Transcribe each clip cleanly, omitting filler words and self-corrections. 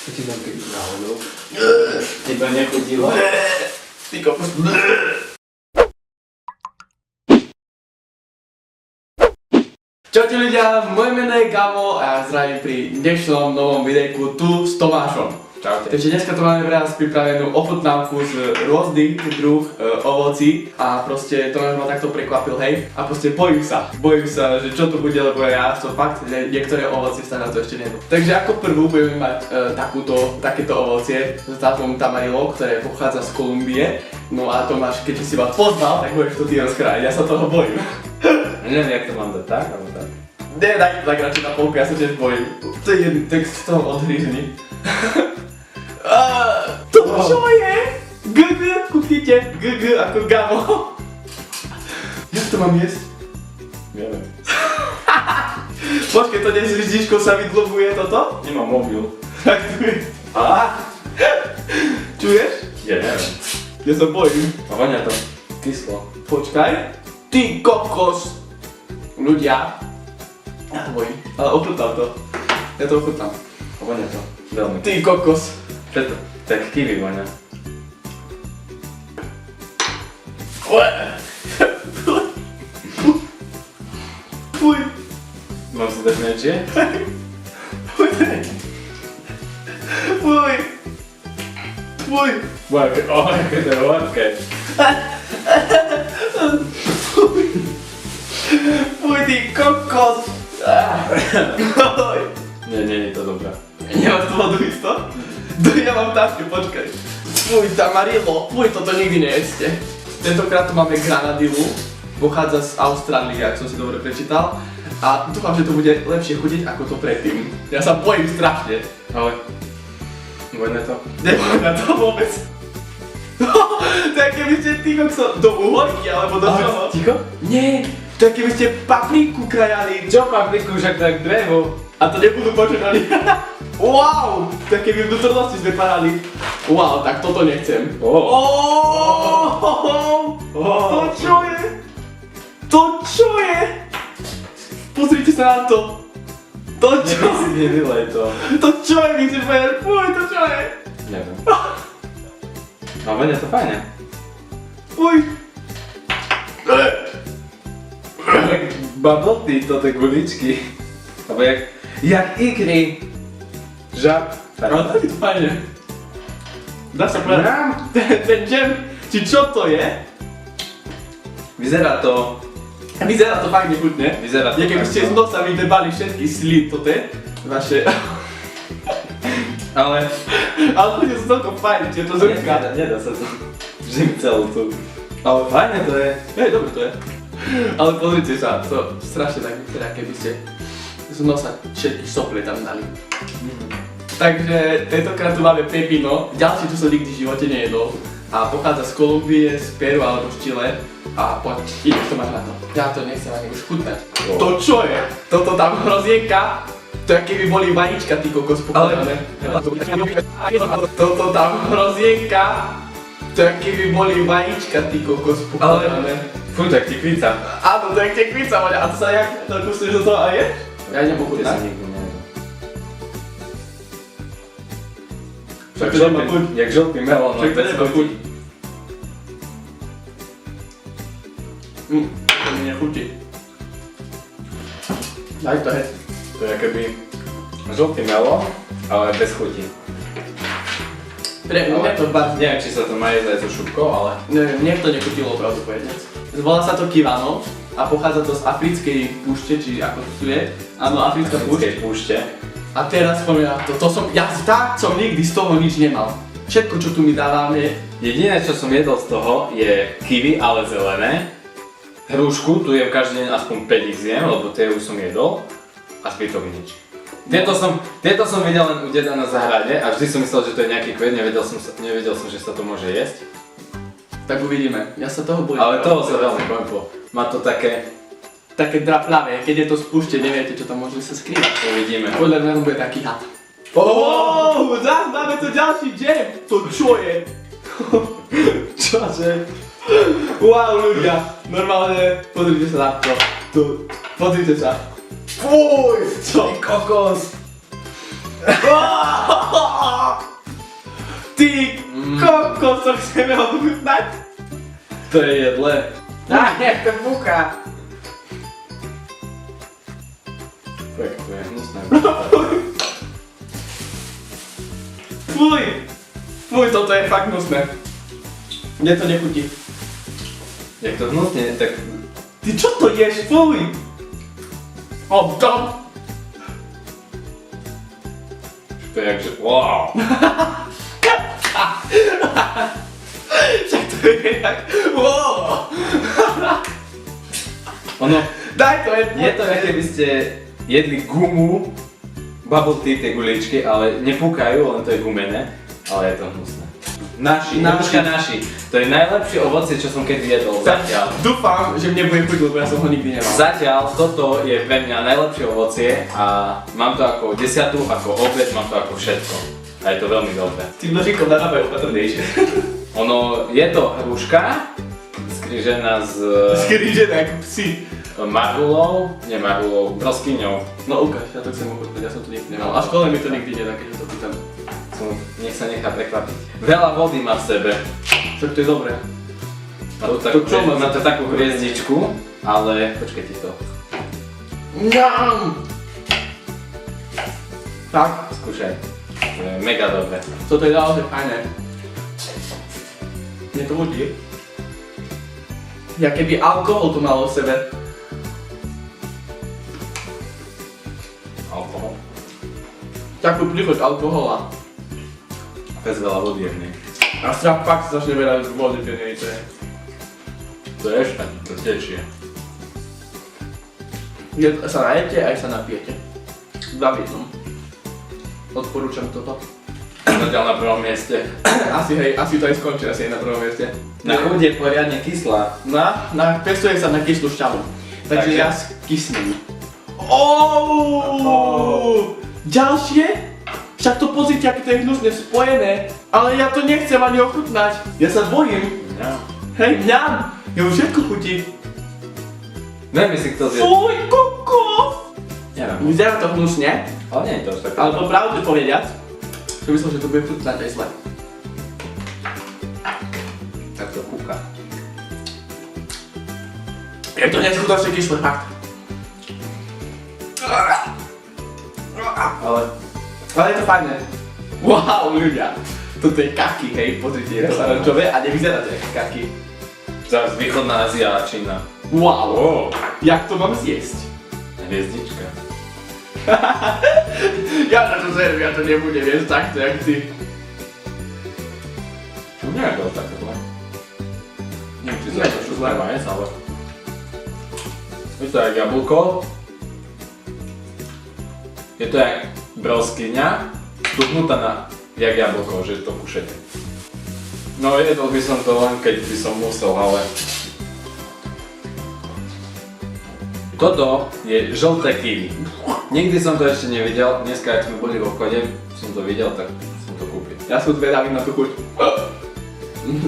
Co ti tam keď náhodou? Teba nechodilo? Ty kokos. Čaute ľudia, moje meno je Gamo a ja zdravím pri dnešnom novom videjku tu s Tomášom. Čaute. Takže dneska tu máme pre vás pripravenú ochutnávku z rôznych druh ovocí a proste Tomáš ma takto prekvapil, hej. A proste bojím sa, že čo to bude, lebo ja som fakt, že niektoré ovocie sa na to ešte nedú. Takže ako prvú budeme mať takéto ovocie s názvom Tamarillo, ktoré pochádza z Kolumbie. No a Tomáš, keď si ma poznal, tak budeš to ty rozkrájať, ja sa toho bojím. Neviem, jak to mám dať, tak alebo tak? Nie, daj to tak radšej na polku, ja sa tiež bojím. To je jeden text z toho odhryzni. To čo je? GG, kúknite, GG ako Gamo. Jak to mám jesť? Neviem. Počkej, to nie s hryzdičkou sa vydlobuje toto? Nemám mobil. Tak tu je. Čuješ? Ja neviem. Ja sa bojím. A vonia to kyslo. Počkaj. Ty kokos. Ľudia. Ja sa bojím. Ale ochutnám to. Ja to ochutnám. A vonia to veľmi. Ty kokos. Preto, tak kiwi vonia. Fuj. Mám si dať niečie? Fuj. Fuj. Fuj. Aké to je horké. Fuj, ty kokos. Fuj. Nie je to dobré. Nemáš tu vodu isto? Ja mám tašku, počkaj. Fuj, Tamarillo. Fuj, toto nikdy nejeste. Tentokrát tu máme Granadillu. Pochádza z Austrálie, ak som si dobre prečítal. A dúfam, že to bude lepšie chutiť ako to predtým. Ja sa bojím strašne. Ale... vonia to. Nevonia to vôbec. To je keby ste ty kokso do uhorky alebo do čoho? Ticho? Nie, to je keby ste papriku krajali. Čo papriku, však to je drevo. A to nebudú počuť ani. Wow! To je keby vnútornosti sme parali. Wow, tak toto nechcem. To čo je? To čo je? Pozrite sa na to. To čo? Nevylej to. To čo je? My chceš povedať, fuj, to čo je? Neviem. A vonia to fajne. Fuj. Jak baboty, to tie guličky. Alebo jak ikry. Žab. Ale tak je to fajne. Dá sa povedať. Ten džem, či čo to je? Vyzerá to Fakt nechutne. Vyzerá to Je keby tak, ste z no. nosa vydebali všetky slí, toto je vaše. Ale Ale to je celkom fajn, čiže to zrká. nedá sa to. Žim celú tú. Ale fajne to je. Hej, dobre to je. Ale pozrite sa, to strašne tak vyzerá, keby ste z nosa všetky sople tam dali. Takže tentokrát tu máme pepino, ďalší čo som nikdy v živote nejedol. A pochádza z Kolumbie, z Peru alebo z Chile. A poď, ideš to máš na to. Ja to nechcem ani už chutnať. Oh. To čo je? Toto tam hrozienka? To je keby boli vajíčka, ty kokos pokladané. Toto tam hrozienka? To je keby boli vajíčka, ty kokos pokladané. Fú, tak tikvica. Áno, to je tekvica, voľa. A to sa jak, to kusíš do toho a ješ? Ja idem Ty pochutnať. si nikdy nejedol. Však to nemá chuť. Jak žltý melón. Však to nemá chuť. To mi nechutí. Daj to hej. To je keby žltý melón, ale bez chuti. Pre mňa to bar... Neviem, či sa to má jesť aj so šupkou, ale... Neviem, mne to nechutilo pravdu povedať. Volá sa to kivano a pochádza to z africkej púšte, či ako to tu je. Áno, africká púšť. púšte. A teraz spomínam to som, ja tak som nikdy z toho nič nemal. Všetko, čo tu mi dávame... Jediné, čo som jedol z toho, je kiwi, ale zelené. Hrušku, tu je každý deň aspoň 5 ich zjem, lebo tie už som jedol. A zbytok nič. Tieto som videl len u deda na záhrade a vždy som myslel, že to je nejaký kvet, nevedel som, že sa to môže jesť. Tak uvidíme, ja sa toho bojím. Ale toho sa veľmi bojím, má to také... Také draplavé, keď je to z púšte, neviete, čo tam môže sa skrývať. Uvidíme. Podľa mňa bude taký had. Zás máme tu ďalší džem! To čo je? Čože? Wow, ľudia, normálne, pozrite sa na to. Pozrite sa. Fuj, čo? Kokos! Ty kokos, to chceme ochutnať? To je jedle. Jak to fúka. To je hnusné. Fuj! Fuj, toto je fakt hnusné. Mne to nechutí. Jak to hnusne, tak... Ty čo to ješ? Fuj! Obdom! To je jakže... Wow! Však to je jak... Wow! Ono... Daj to je... Je to, aké by ste jedli gumu, bubble tea, tie guličky, ale nepúkajú, len to je gumené, ale je to hnusné. Naši. To je najlepšie ovocie, čo som kedy jedol zatiaľ. Dúfam, že mne bude chuť, lebo ja som ho nikdy nemal. Zatiaľ toto je pre mňa najlepšie ovocie a mám to ako desiatu, ako obed, mám to ako všetko. A je to veľmi dobré. S tým nožíkom narábajú opatrnejšie. Ono, je to hruška, skrižená s Skrížené ako psi. marhulou, nie marhulou, broskyňou. No ukáž, ja to chcem ochutnať, ja som to nikdy nemal. A v škole mi to nikdy nedá, keď to pýtam. Nech sa nechá prekvapiť. Veľa vody má v sebe. Však to je dobré. Má to takú hviezdičku, ale počkaj ti to. Mňam! Tak, Skúšaj. To je mega dobré. toto je naozaj fajné. Mne to ľudí. Ja keby alkohol to malo v sebe. Alkohol. Takú príchuť alkohola. Bez veľa vody v nej. A strach fakt strašne veľa vody v nej, to je. To je ešte, to tečie. Sa najete, aj sa napijete. Dva v jednom. Odporúčam toto. Zatiaľ na prvom mieste. Asi to aj skončí, asi aj na prvom mieste. Na chuť je poriadne kyslá. Pestuje sa na kyslú šťavu. Takže Takže- ja skysnem. Ďalšie? Však to pozrite, aké to je hnusne spojené. Ale ja to nechcem ani ochutnať. Ja sa bojím. Ja. Hej, mňam! Ja už všetko chutí. Dajme si kto zje. Fuj, kokos! Neviem, Vyzerá to hnusne, ale nie je to až také. ale po pravde povediac, som myslel, že to bude chutnať aj zle. Tak to kúka. Je to neskutočne kyslé, fakt. Ale je to fajné. Wow, ľudia. Toto je kaki, hej, pozrite, je to oranžové a nevyzerá to ako kaki. Teraz východná Ázia a Čína. Wow, jak to mám zjesť? Hviezdička. Ja na to serem, ja to nebudem jesť takto, jak ty. Nie je to také zle. Neviem, či Nie je to to zle. má jesť, ale... Je to jak jablko. Je to jak broskyňa, stupnutá na jak jablko, že to kušete. No jedol by som to len keď by som musel, ale... Toto je žlté kiwi. Nikdy som to ešte nevidel, dneska ak sme boli v obchode, som to videl, tak som to kúpil. Ja som zvedavý na tú chuť.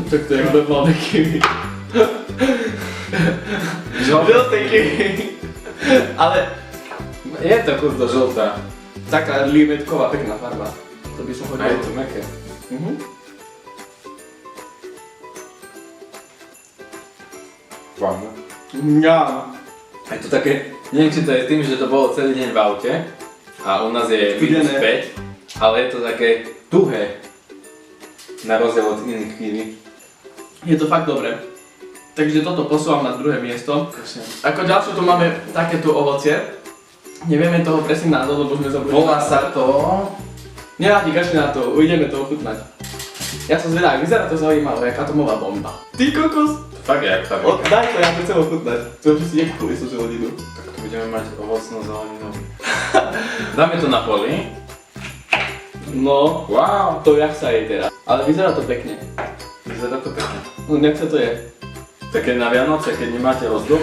Tak to je jak blbé kiwi. Žlté kiwi. Ale Je to kurto žltá. taká limetková pekná farba. To by som A je chodil. to mäkké. Fajn. Mňam. A je to také, neviem či to je tým, že to bolo celý deň v aute a u nás je minus Studené. 5, ale je to také tuhé. Na rozdiel od iných kiwi. Je to fakt dobré. Takže toto posúvam na druhé miesto. Ako ďalšie tu máme takéto ovocie. Nevieme toho presný názov, lebo sme zabudli. Volá sa to... Nevadí, kašli na to, ujdeme to ochutnať. Ja som zvedavý, vyzerá to zaujímavé, jak atomová bomba. Ty kokos! Fakt je jak fabrika. Daj to, ja to chcem ochutnať. To už si nekúpili sú zeleninu. Tak tu budeme mať ovocnú zeleninu. Dáme to na poli. No, Wow. to jak sa je teraz. Ale vyzerá to pekne. Vyzerá to pekne. No nech sa to je. Také na Vianoce, keď nemáte ozdobu.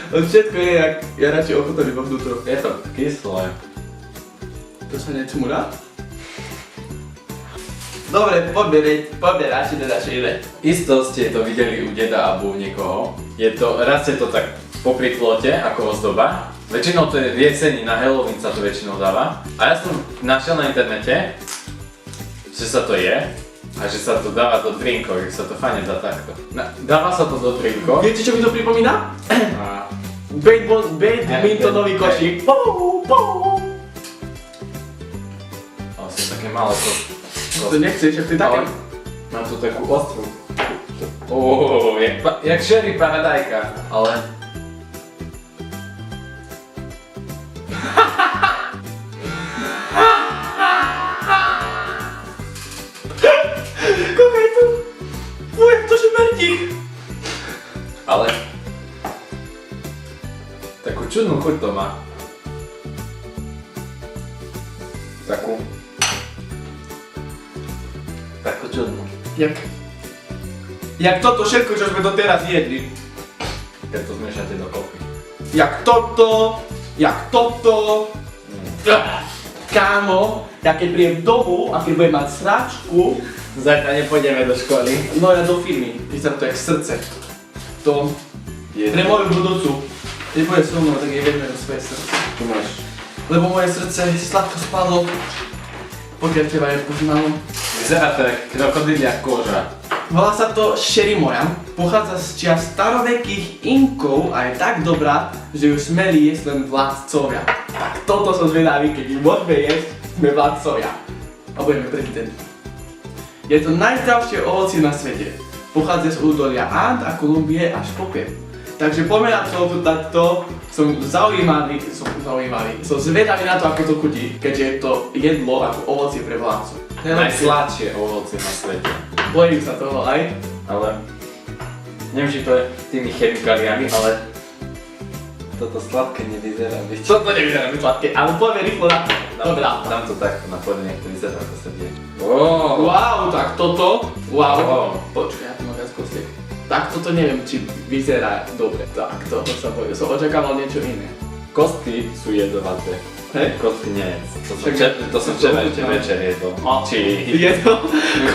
Od všetko je, jak ja radšej ochutám iba vnútro. Je to kyslé. To sa necmurá? Dobre, poďme radšej na naše iné. Isto ste to videli u deda alebo u niekoho. Je to, rastie to tak popri plote ako ozdoba. Väčšinou to je v jeseni, na Halloween sa to väčšinou dáva. A ja som našiel na internete, že sa to je a že sa to dáva do drinkov, že sa to fajne dá takto. Dáva sa to do drinkov. Viete, čo mi to pripomína? A Badmintonový košík. ale som také malé to. To nechceš, ak to je také. Mám tu takú ostrú. Jak sherry paradajka, ale... Koľko tu? Fuj, to šmrdí. Ale... Takú čudnú chuť to má. Takú čudnú. Jak toto všetko, čo sme doteraz jedli. Keď to zmiešate dokopy. Jak toto. Kámo, ja keď príjem domov a keď budem mať sračku, Zajtra nepôjdeme do školy. no ja do firmy, vyzerá to jak srdce. To pre moju budúcu, keď bude so mnou, tak je vedme do svoje srdce. Tu máš. Lebo moje srdce sladko spadlo, pokiaľ teba nepoznalo. Vyzerá to jak krokodília koža. Volá sa to Sherry Moja, pochádza z čias starovekých Inkov a je tak dobrá, že ju smeli jesť len vládcovia. Tak toto som zvedavý, keď ju môžeme jesť, sme vládcovia. A budeme prezidenti. Je to najzdravšie ovocie na svete. Pochádza z údolia And a Kolumbie až po Peru. Takže poďme na to ochutnať to. Som zvedavý na to, ako to chutí, keďže je to jedlo ako ovocie pre vládcov. Najsladšie ovocie na svete. Bojím sa toho aj. Ale... Neviem, či to je tými chemikáliami, ale... Toto sladké nevyzerá byť. Toto nevyzerá byť sladké, ale poďme rýchlo na to. Dobre. Dám to takto na poďme, nech to vyzerá ako sa deje. Wow, tak toto. Wow. Wow. Počkaj, ja tu mám viac kostiek. Tak toto neviem, či vyzerá dobre. Tak, toho sa bojím. Som očakával niečo iné. Kostky sú jedovaté. Hej? Kostky nie. Však- To som včera ešte večer jedol. Či... Je to,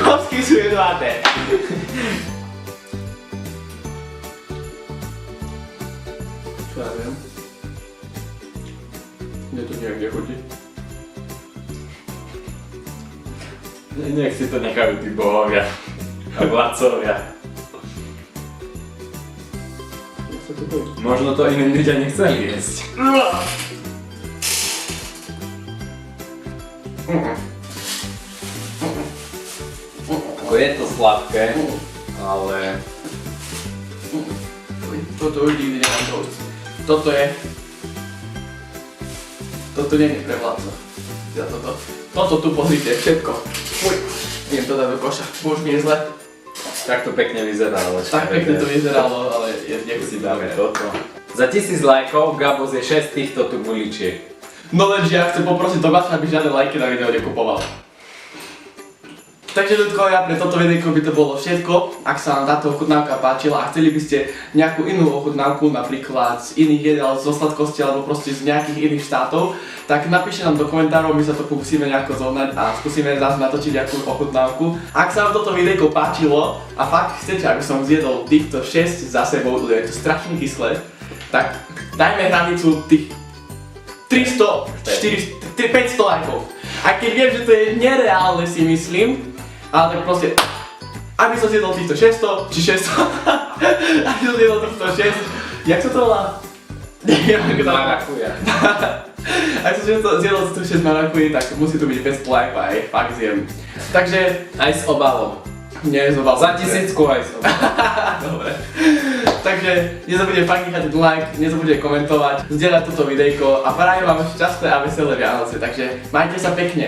kostky sú jedovaté. Čo ja viem? Mne to nejak nechutí. Nech si to nechajú tí bohovia. A vládcovia. Jak sa to bojím? Možno to iní ľudia nechceli jesť. Ako je to sladké, ale... Toto už nikdy nemám dosť. Toto nie je pre vládcov. Ja toto tu pozrite, všetko. Fuj, idem to dať do koša, už mi je zle. Tak to pekne vyzerá, ale... Tak pekne to vyzeralo, ale nech Si dáme toto. Za 1000 lajkov Gabo zje 6 týchto tu buličiek. No lenže ja chcem poprosiť Tomáša, aby žiadne lajky na video nekupoval. Takže ľudkovia, pre toto videjko by to bolo všetko. Ak sa vám táto ochutnávka páčila a chceli by ste nejakú inú ochutnávku, napríklad z iných jedál, zo sladkosti alebo proste z nejakých iných štátov, tak napíšte nám do komentárov, my sa to pokúsime nejako zohnať a skúsime zase natočiť nejakú ochutnávku. Ak sa vám toto videjko páčilo a fakt chcete, aby som zjedol týchto 6 za sebou, lebo je to strašne kyslé, tak dajme hranicu tých 300, 400, 500 lajkov. A keď viem, že to je nereálne, si myslím, ale tak proste, aby som zjedol týchto 600, či 600, aby som zjedol týchto 6, jak sa to volá? Neviem, ako to volá. Marakuja. Ak som zjedol týchto 6 marakují, tak musí to byť bez lajku aj fakt zjem. Takže, Aj s obalom. nie je zoval. Za 1000 aj s obalom. Dobre. Takže nezabudte fakt nechať like, nezabudte komentovať, zdieľať toto videjko a prajem vám šťastné a veselé Vianoce, takže majte sa pekne.